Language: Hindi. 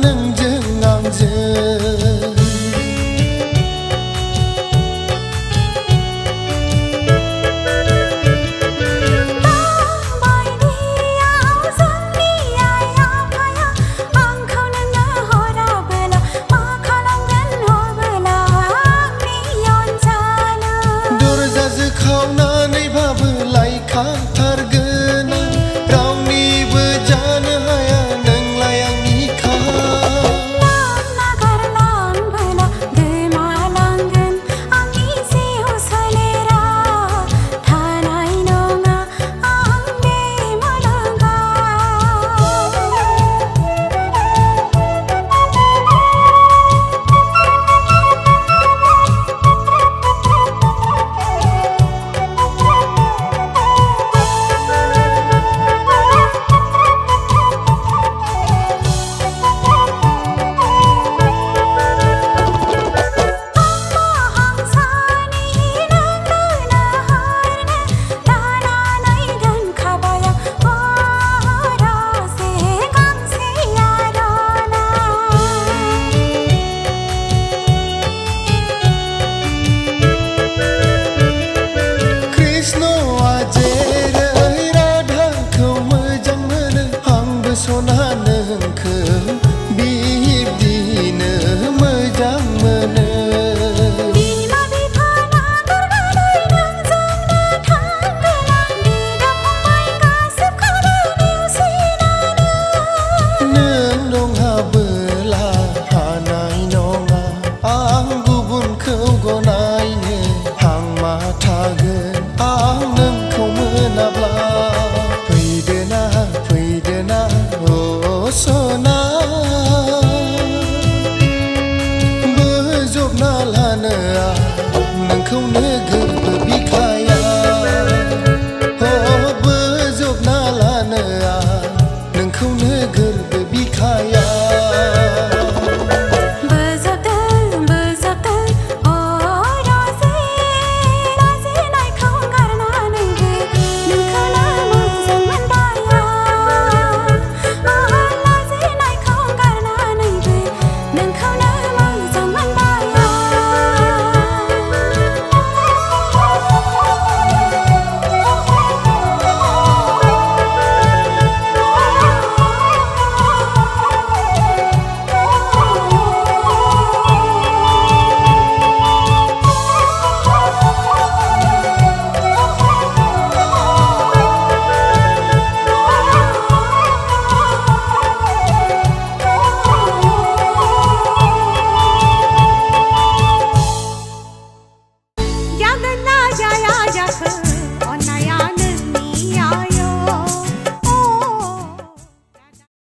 नोंजों आंजों खावनानैबाबो लायखाथारगोन रावनिबो जानो हाया नोंलाय आंनिखा नागारलांबोला गोमालांगोन आंनि जिउ सोलेरा थानाय नङा आं बे सना नोंखौ बिब्दिनो मोजां मोनो बिमा बिफा नागारनानै नोंजोंनो थांगोन आं बिदा फंबाय गासिबखौबो नेवसिनानै नों नङाबोला हानाय नङा आं गुबुनखौ गनायनो आं मा थागोन आं नोंखौ मोनाब्ला फैदोना सना बोजबना लानो आं नोंखौनो